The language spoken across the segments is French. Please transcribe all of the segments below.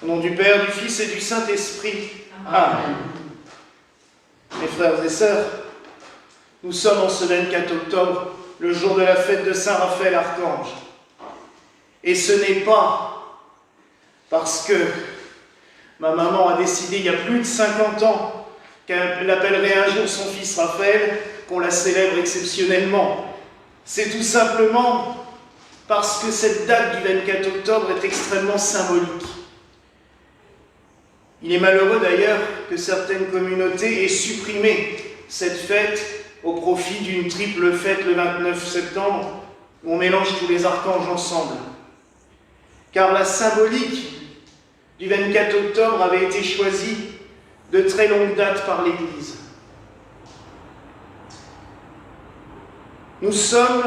Au nom du Père, du Fils et du Saint-Esprit. Amen. Mes frères et sœurs, nous sommes en ce 24 octobre, le jour de la fête de Saint Raphaël Archange. Et ce n'est pas parce que ma maman a décidé il y a plus de 50 ans qu'elle appellerait un jour son fils Raphaël qu'on la célèbre exceptionnellement. C'est tout simplement parce que cette date du 24 octobre est extrêmement symbolique. Il est malheureux d'ailleurs que certaines communautés aient supprimé cette fête au profit d'une triple fête le 29 septembre où on mélange tous les archanges ensemble. Car la symbolique du 24 octobre avait été choisie de très longue date par l'Église. Nous sommes,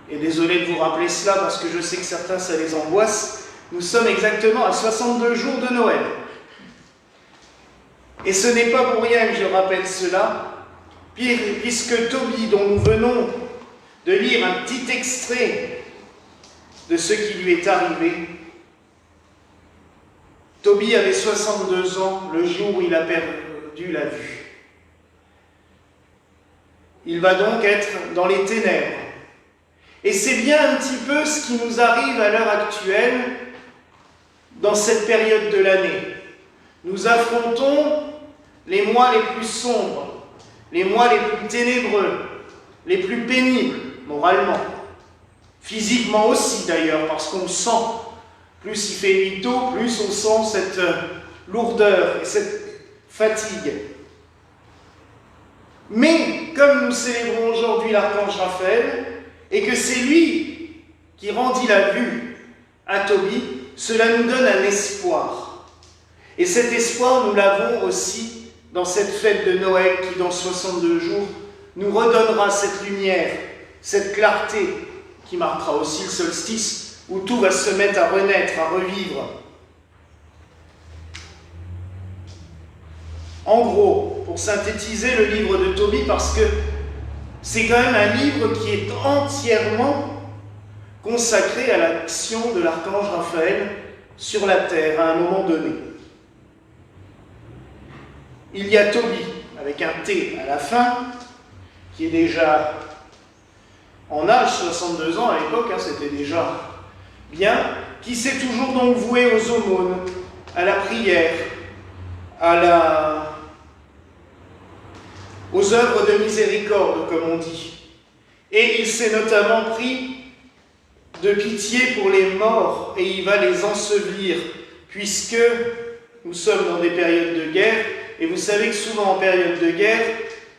et désolé de vous rappeler cela parce que je sais que certains ça les angoisse, nous sommes exactement à 62 jours de Noël. Et ce n'est pas pour rien que je rappelle cela, puisque Tobie, dont nous venons de lire un petit extrait de ce qui lui est arrivé, Tobie avait 62 ans le jour où il a perdu la vue. Il va donc être dans les ténèbres. Et c'est bien un petit peu ce qui nous arrive à l'heure actuelle dans cette période de l'année. Nous affrontons les mois les plus sombres, les mois les plus ténébreux, les plus pénibles, moralement. Physiquement aussi d'ailleurs, parce qu'on sent, plus il fait nuit tôt, plus on sent cette lourdeur et cette fatigue. Mais comme nous célébrons aujourd'hui l'archange Raphaël, et que c'est lui qui rendit la vue à Tobie, cela nous donne un espoir. Et cet espoir, nous l'avons aussi dans cette fête de Noël qui, dans 62 jours, nous redonnera cette lumière, cette clarté qui marquera aussi le solstice, où tout va se mettre à renaître, à revivre. En gros, pour synthétiser le livre de Tobie, parce que c'est quand même un livre qui est entièrement consacré à l'action de l'archange Raphaël sur la terre à un moment donné. Il y a Tobie, avec un T à la fin, qui est déjà en âge, 62 ans à l'époque, c'était déjà bien, qui s'est toujours donc voué aux aumônes, à la prière, aux œuvres de miséricorde, comme on dit. Et il s'est notamment pris de pitié pour les morts, et il va les ensevelir, puisque nous sommes dans des périodes de guerre, et vous savez que souvent en période de guerre,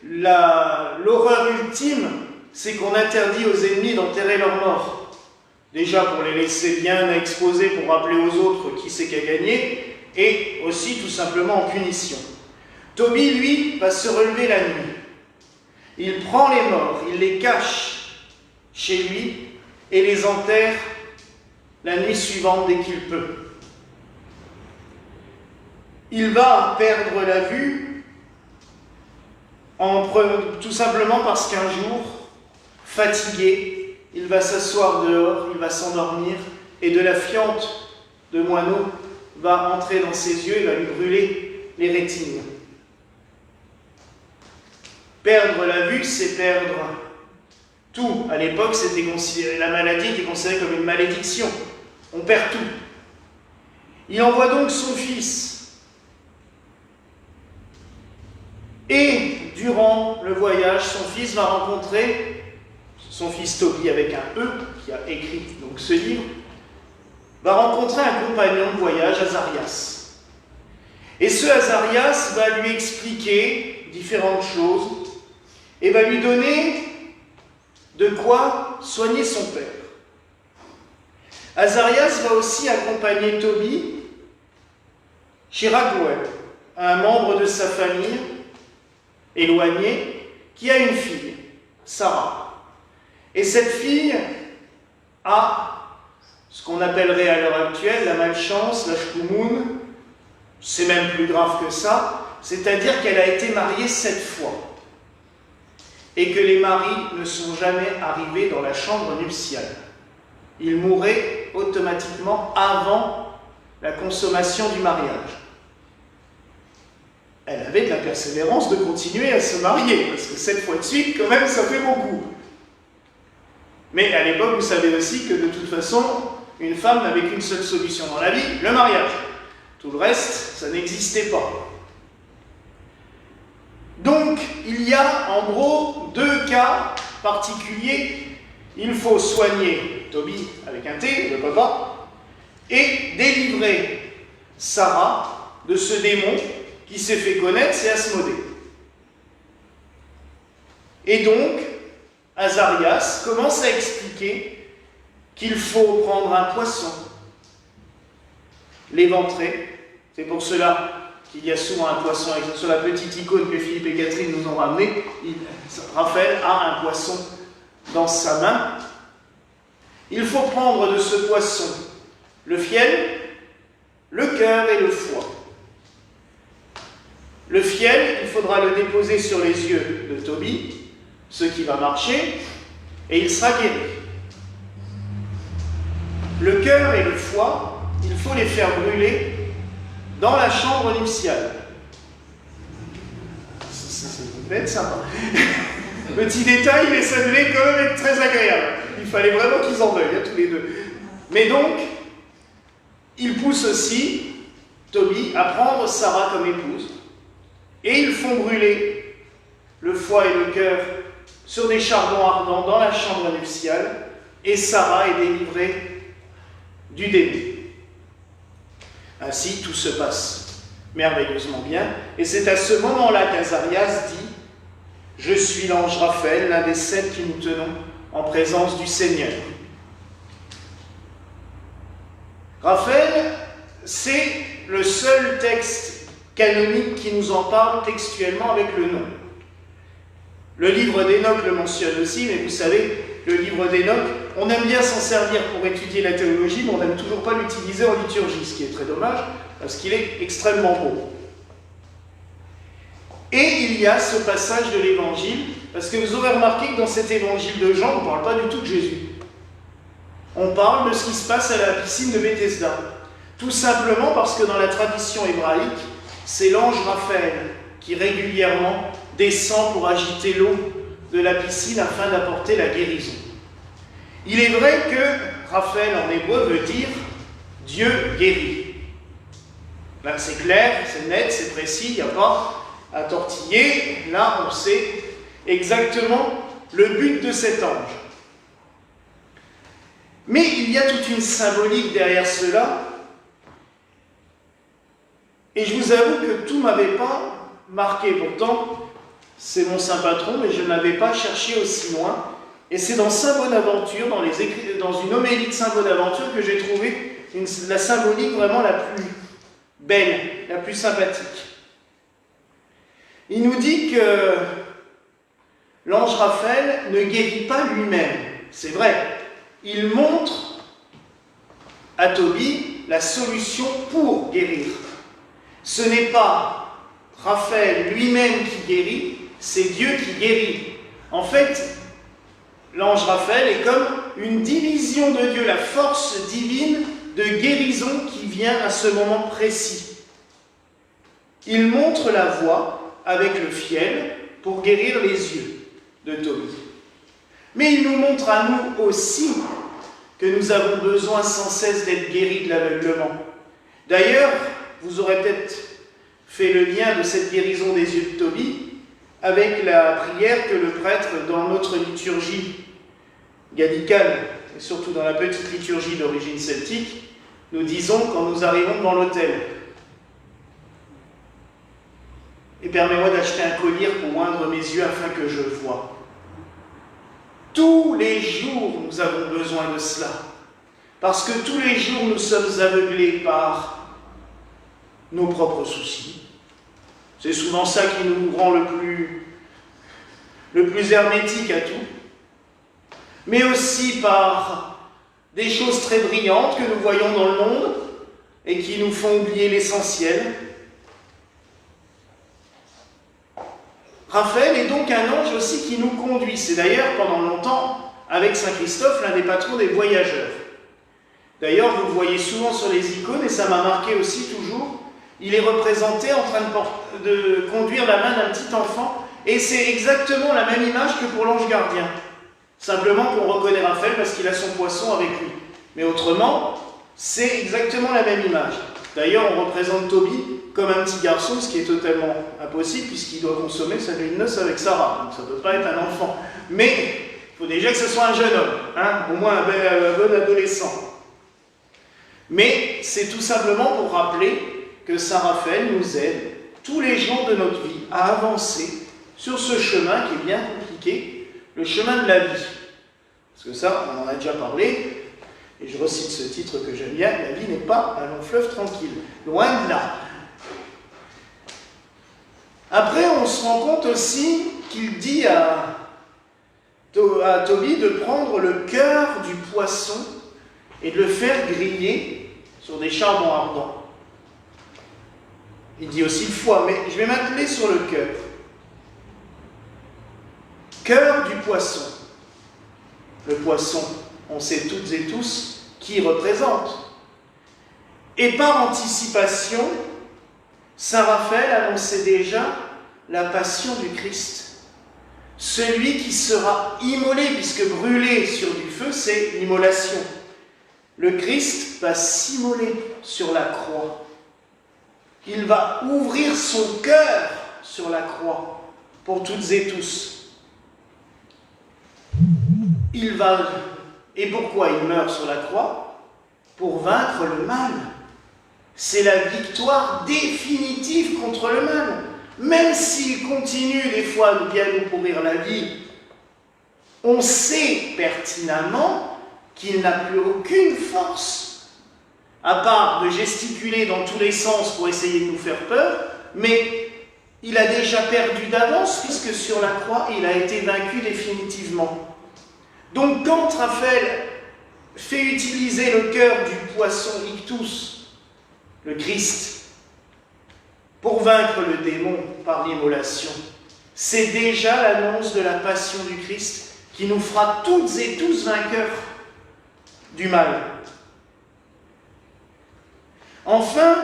l'horreur ultime, c'est qu'on interdit aux ennemis d'enterrer leurs morts. Déjà pour les laisser bien exposés, pour rappeler aux autres qui c'est qui a gagné, et aussi tout simplement en punition. Tobie, lui, va se relever la nuit. Il prend les morts, il les cache chez lui et les enterre la nuit suivante dès qu'il peut. Il va perdre la vue tout simplement parce qu'un jour, fatigué, il va s'asseoir dehors, il va s'endormir et de la fiente de moineau va entrer dans ses yeux et va lui brûler les rétines. Perdre la vue, c'est perdre tout. À l'époque, la maladie était considérée comme une malédiction. On perd tout. Il envoie donc son fils. Et durant le voyage, son fils va rencontrer son fils Tobie avec un E, qui a écrit donc ce livre, va rencontrer un compagnon de voyage, Azarias. Et ce Azarias va lui expliquer différentes choses et va lui donner de quoi soigner son père. Azarias va aussi accompagner Tobie chez Raguel, un membre de sa famille éloigné qui a une fille, Sarah. Et cette fille a ce qu'on appellerait à l'heure actuelle la malchance, la shkumoun, c'est même plus grave que ça, c'est-à-dire qu'elle a été mariée 7 fois. Et que les maris ne sont jamais arrivés dans la chambre nuptiale. Ils mouraient automatiquement avant la consommation du mariage. Elle avait de la persévérance de continuer à se marier, parce que 7 fois de suite, quand même, ça fait beaucoup. Mais à l'époque, vous savez aussi que de toute façon, une femme n'avait qu'une seule solution dans la vie, le mariage. Tout le reste, ça n'existait pas. Donc, il y a en gros 2 cas particuliers. Il faut soigner Tobie avec un T, le papa, et délivrer Sarah de ce démon qui s'est fait connaître, c'est Asmodée. Et donc, Azarias commence à expliquer qu'il faut prendre un poisson, l'éventrer. C'est pour cela qu'il y a souvent un poisson. Sur la petite icône que Philippe et Catherine nous ont ramenée, Raphaël a un poisson dans sa main. Il faut prendre de ce poisson le fiel, le cœur et le foie. Le fiel, il faudra le déposer sur les yeux de Tobie, ce qui va marcher, et il sera guéri. Le cœur et le foie, il faut les faire brûler dans la chambre nuptiale. Ça peut être sympa. Petit détail, mais ça devait quand même être très agréable. Il fallait vraiment qu'ils en veuillent, tous les deux. Mais donc, il pousse aussi Tobie à prendre Sarah comme épouse, et ils font brûler le foie et le cœur sur des charbons ardents dans la chambre nuptiale, et Sarah est délivrée du démon. Ainsi, tout se passe merveilleusement bien, et c'est à ce moment-là qu'Azarias dit « Je suis l'ange Raphaël, l'un des 7 qui nous tenons en présence du Seigneur. » Raphaël, c'est le seul texte canonique qui nous en parle textuellement avec le nom. Le livre d'Hénoch le mentionne aussi, mais vous savez, le livre d'Hénoch, on aime bien s'en servir pour étudier la théologie, mais on n'aime toujours pas l'utiliser en liturgie, ce qui est très dommage, parce qu'il est extrêmement beau. Et il y a ce passage de l'Évangile, parce que vous aurez remarqué que dans cet Évangile de Jean, on ne parle pas du tout de Jésus. On parle de ce qui se passe à la piscine de Bethesda. Tout simplement parce que dans la tradition hébraïque, c'est l'ange Raphaël qui régulièrement descend pour agiter l'eau de la piscine afin d'apporter la guérison. Il est vrai que Raphaël en hébreu veut dire « Dieu guérit ». Là, c'est clair, c'est net, c'est précis, il n'y a pas à tortiller. Là, on sait exactement le but de cet ange. Mais il y a toute une symbolique derrière cela. Et je vous avoue que tout ne m'avait pas marqué. Pourtant, c'est mon saint patron, mais je n'avais pas cherché aussi loin. Et c'est dans Saint Bonaventure, dans une homélie de Saint Bonaventure, que j'ai trouvé la symbolique vraiment la plus belle, la plus sympathique. Il nous dit que l'ange Raphaël ne guérit pas lui-même. C'est vrai. Il montre à Tobie la solution pour guérir. Ce n'est pas Raphaël lui-même qui guérit, c'est Dieu qui guérit. En fait, l'ange Raphaël est comme une division de Dieu, la force divine de guérison qui vient à ce moment précis. Il montre la voie avec le fiel pour guérir les yeux de Tobie. Mais il nous montre à nous aussi que nous avons besoin sans cesse d'être guéris de l'aveuglement. D'ailleurs, vous aurez peut-être fait le lien de cette guérison des yeux de Tobie avec la prière que le prêtre, dans notre liturgie gallicane, et surtout dans la petite liturgie d'origine celtique, nous disons quand nous arrivons devant l'autel. Et permets-moi d'acheter un collier pour oindre mes yeux afin que je voie. Tous les jours, nous avons besoin de cela. Parce que tous les jours, nous sommes aveuglés par nos propres soucis. C'est souvent ça qui nous rend le plus hermétique à tout. Mais aussi par des choses très brillantes que nous voyons dans le monde et qui nous font oublier l'essentiel. Raphaël est donc un ange aussi qui nous conduit. C'est d'ailleurs pendant longtemps, avec Saint Christophe, l'un des patrons des voyageurs. D'ailleurs, vous le voyez souvent sur les icônes, et ça m'a marqué aussi toujours, il est représenté en train de conduire la main d'un petit enfant, et c'est exactement la même image que pour l'ange gardien. Simplement qu'on reconnaît Raphaël parce qu'il a son poisson avec lui. Mais autrement, c'est exactement la même image. D'ailleurs, on représente Tobie comme un petit garçon, ce qui est totalement impossible puisqu'il doit consommer sa nuit de noces avec Sarah. Donc ça ne peut pas être un enfant. Mais il faut déjà que ce soit un jeune homme, hein, au moins un bon adolescent. Mais c'est tout simplement pour rappeler que Saint Raphaël nous aide tous les jours de notre vie à avancer sur ce chemin qui est bien compliqué, le chemin de la vie. Parce que ça, on en a déjà parlé. Et je recite ce titre que j'aime bien, la vie n'est pas un long fleuve tranquille. Loin de là. Après, on se rend compte aussi qu'il dit à Tobie de prendre le cœur du poisson et de le faire griller sur des charbons ardents. Il dit aussi le foie, mais je vais m'atteler sur le cœur. Cœur du poisson. Le poisson, on sait toutes et tous qui il représente. Et par anticipation, Saint Raphaël annonçait déjà la passion du Christ. Celui qui sera immolé, puisque brûler sur du feu, c'est l'immolation. Le Christ va s'immoler sur la croix. Il va ouvrir son cœur sur la croix pour toutes et tous. Il va... Et pourquoi il meurt sur la croix? Pour vaincre le mal. C'est la victoire définitive contre le mal. Même s'il continue des fois de bien nous pourrir la vie, on sait pertinemment qu'il n'a plus aucune force, à part de gesticuler dans tous les sens pour essayer de nous faire peur, mais il a déjà perdu d'avance puisque sur la croix, il a été vaincu définitivement. Donc quand Raphaël fait utiliser le cœur du poisson ictus, le Christ, pour vaincre le démon par l'immolation, c'est déjà l'annonce de la passion du Christ qui nous fera toutes et tous vainqueurs du mal. Enfin,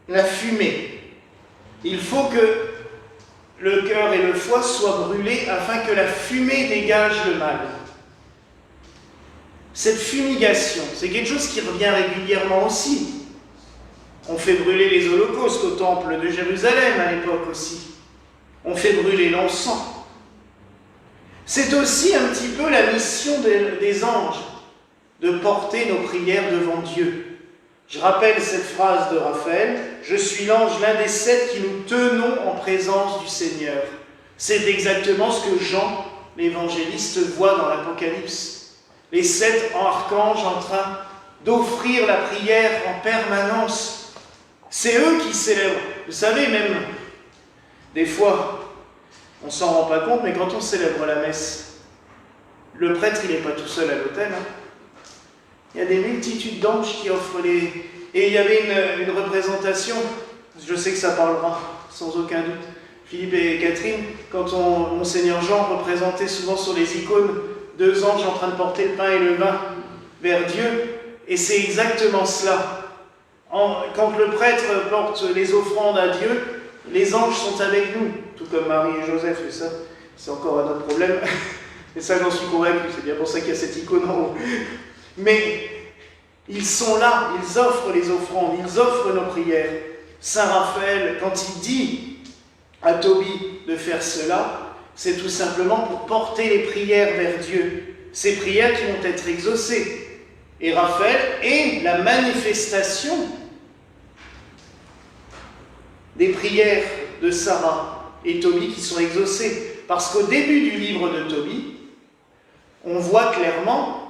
la fumée. Il faut que le cœur et le foie soient brûlés afin que la fumée dégage le mal. Cette fumigation, c'est quelque chose qui revient régulièrement aussi. On fait brûler les holocaustes au temple de Jérusalem à l'époque aussi. On fait brûler l'encens. C'est aussi un petit peu la mission des anges, de porter nos prières devant Dieu. Je rappelle cette phrase de Raphaël, « Je suis l'ange, l'un des 7 qui nous tenons en présence du Seigneur ». C'est exactement ce que Jean, l'évangéliste, voit dans l'Apocalypse. Les 7 archanges en train d'offrir la prière en permanence. C'est eux qui célèbrent. Vous savez, même, des fois, on ne s'en rend pas compte, mais quand on célèbre la messe, le prêtre, il n'est pas tout seul à l'autel, hein. Il y a des multitudes d'anges qui offrent les... Et il y avait une représentation, je sais que ça parlera, sans aucun doute, Philippe et Catherine, quand Monseigneur Jean représentait souvent sur les icônes 2 anges en train de porter le pain et le vin vers Dieu, et c'est exactement cela. Quand le prêtre porte les offrandes à Dieu, les anges sont avec nous, tout comme Marie et Joseph, et ça, c'est encore un autre problème. Et ça, j'en suis convaincu, c'est bien pour ça qu'il y a cette icône en haut. Mais ils sont là, ils offrent les offrandes, ils offrent nos prières. Saint Raphaël, quand il dit à Tobie de faire cela, c'est tout simplement pour porter les prières vers Dieu. Ces prières qui vont être exaucées. Et Raphaël est la manifestation des prières de Sarah et Tobie qui sont exaucées. Parce qu'au début du livre de Tobie, on voit clairement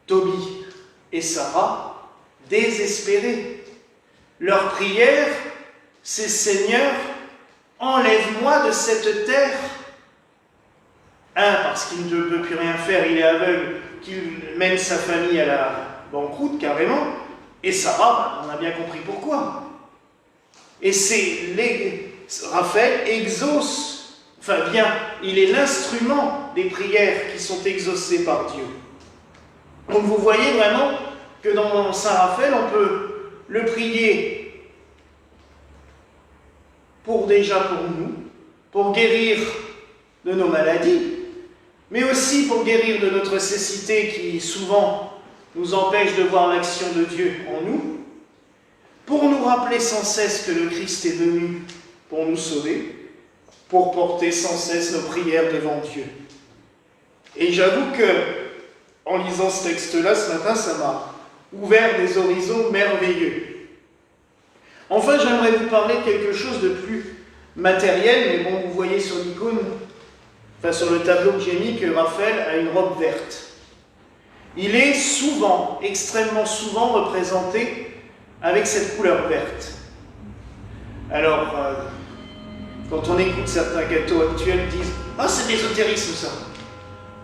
Tobie et Sarah désespérés. Leur prière, c'est « Seigneur, enlève-moi de cette terre ». Un, parce qu'il ne peut plus rien faire, il est aveugle, qu'il mène sa famille à la banqueroute carrément. Et Sarah, on a bien compris pourquoi. Et Raphaël exauce Enfin bien, il est l'instrument des prières qui sont exaucées par Dieu. Donc vous voyez vraiment que dans Saint Raphaël, on peut le prier pour nous, pour guérir de nos maladies, mais aussi pour guérir de notre cécité qui souvent nous empêche de voir l'action de Dieu en nous, pour nous rappeler sans cesse que le Christ est venu pour nous sauver, pour porter sans cesse nos prières devant Dieu. Et j'avoue que, en lisant ce texte-là ce matin, ça m'a ouvert des horizons merveilleux. Enfin, j'aimerais vous parler de quelque chose de plus matériel, mais bon, vous voyez sur l'icône, enfin sur le tableau que j'ai mis, que Raphaël a une robe verte. Il est souvent, extrêmement souvent représenté avec cette couleur verte. Alors, quand on écoute certains cathos actuels disent « Ah, c'est de l'ésotérisme ça !»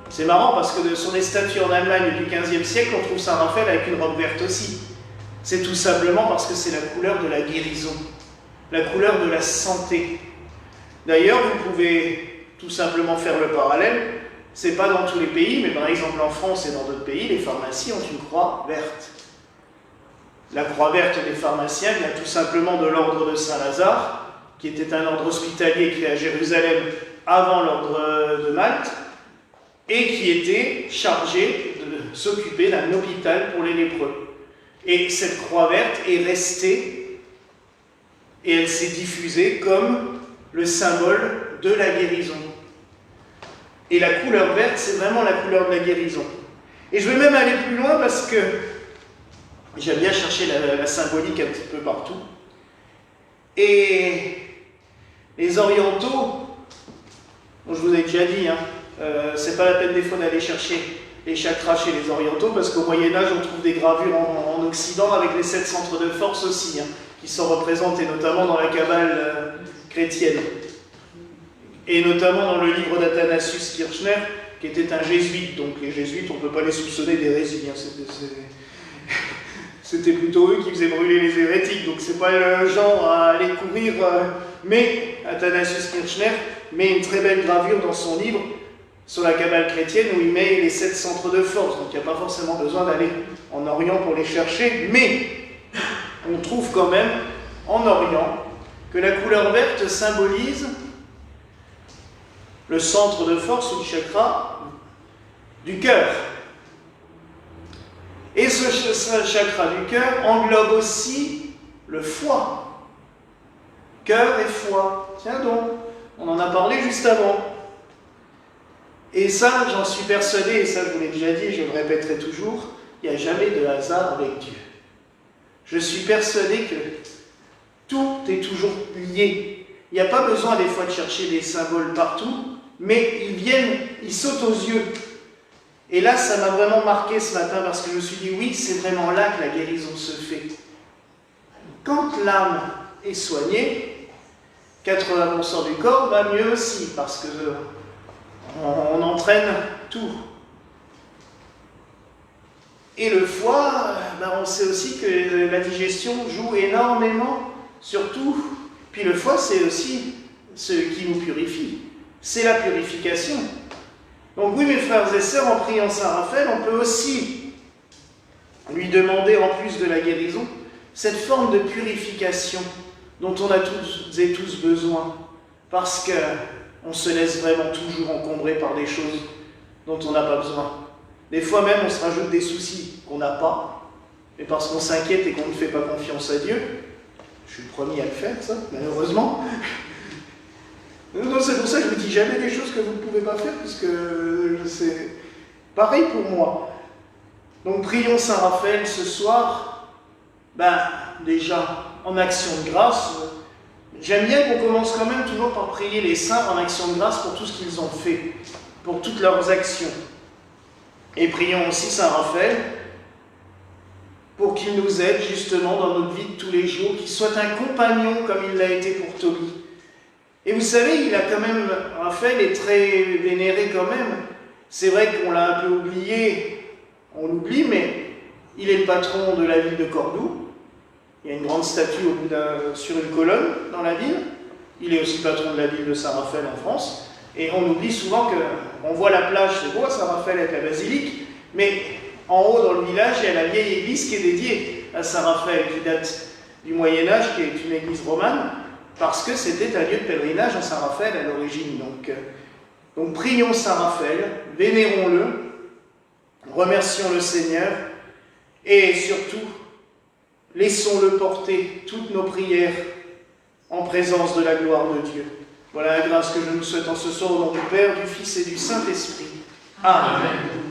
C'est marrant parce que sur les statues en Allemagne du XVe siècle, on trouve Saint Raphaël avec une robe verte aussi. C'est tout simplement parce que c'est la couleur de la guérison, la couleur de la santé. D'ailleurs, vous pouvez tout simplement faire le parallèle. C'est pas dans tous les pays, mais par exemple en France et dans d'autres pays, les pharmacies ont une croix verte. La croix verte des pharmaciens vient tout simplement de l'ordre de Saint-Lazare, qui était un ordre hospitalier créé à Jérusalem avant l'ordre de Malte, et qui était chargé de s'occuper d'un hôpital pour les lépreux. Et cette croix verte est restée, et elle s'est diffusée comme le symbole de la guérison. Et la couleur verte, c'est vraiment la couleur de la guérison. Et je vais même aller plus loin parce que j'aime bien chercher la symbolique un petit peu partout. Et les orientaux, je vous ai déjà dit, c'est pas la peine des fois d'aller chercher les chakras chez les orientaux, parce qu'au Moyen-Âge, on trouve des gravures en Occident avec les 7 centres de force aussi, qui sont représentés notamment dans la Kabbale chrétienne. Et notamment dans le livre d'Athanasius Kirchner, qui était un jésuite. Donc les jésuites, on ne peut pas les soupçonner d'hérésie. C'était plutôt eux qui faisaient brûler les hérétiques. Donc c'est pas le genre à aller courir. Mais Athanasius Kirchner met une très belle gravure dans son livre sur la Kabbale chrétienne où il met les 7 centres de force. Donc il n'y a pas forcément besoin d'aller en Orient pour les chercher. Mais on trouve quand même en Orient que la couleur verte symbolise le centre de force ou le chakra du cœur. Et ce chakra du cœur englobe aussi le foie. Cœur et foie. Tiens donc, on en a parlé juste avant. Et ça, j'en suis persuadé, et ça je vous l'ai déjà dit, je le répéterai toujours, il n'y a jamais de hasard avec Dieu. Je suis persuadé que tout est toujours lié. Il n'y a pas besoin des fois de chercher des symboles partout, mais ils viennent, ils sautent aux yeux. Et là, ça m'a vraiment marqué ce matin parce que je me suis dit, oui, c'est vraiment là que la guérison se fait. Quand l'âme est soignée, 80% du corps va mieux aussi parce que on entraîne tout. Et le foie, on sait aussi que la digestion joue énormément sur tout. Puis le foie, c'est aussi ce qui nous purifie. C'est la purification. Donc oui, mes frères et sœurs, en priant Saint Raphaël, on peut aussi lui demander, en plus de la guérison, cette forme de purification dont on a toutes et tous besoin, parce qu'on se laisse vraiment toujours encombrer par des choses dont on n'a pas besoin. Des fois même, on se rajoute des soucis qu'on n'a pas, mais parce qu'on s'inquiète et qu'on ne fait pas confiance à Dieu. Je suis le premier à le faire, ça, malheureusement. Non, c'est pour ça que je ne vous dis jamais des choses que vous ne pouvez pas faire, parce que c'est pareil pour moi. Donc prions Saint Raphaël ce soir, déjà en action de grâce. J'aime bien qu'on commence quand même toujours par prier les saints en action de grâce pour tout ce qu'ils ont fait, pour toutes leurs actions. Et prions aussi Saint Raphaël pour qu'il nous aide justement dans notre vie de tous les jours, qu'il soit un compagnon comme il l'a été pour Tobie. Et vous savez, Raphaël est très vénéré quand même. C'est vrai qu'on l'a un peu oublié, on l'oublie, mais il est le patron de la ville de Cordoue. Il y a une grande statue sur une colonne dans la ville. Il est aussi patron de la ville de Saint-Raphaël en France. Et on oublie souvent qu'on voit la plage, c'est beau, Saint-Raphaël avec la basilique, mais en haut dans le village, il y a la vieille église qui est dédiée à Saint-Raphaël, qui date du Moyen-Âge, qui est une église romane, parce que c'était un lieu de pèlerinage à Saint-Raphaël à l'origine. Donc prions Saint-Raphaël, vénérons-le, remercions le Seigneur, et surtout, laissons-le porter toutes nos prières en présence de la gloire de Dieu. Voilà la grâce que je nous souhaite en ce soir au nom du Père, du Fils et du Saint-Esprit. Amen.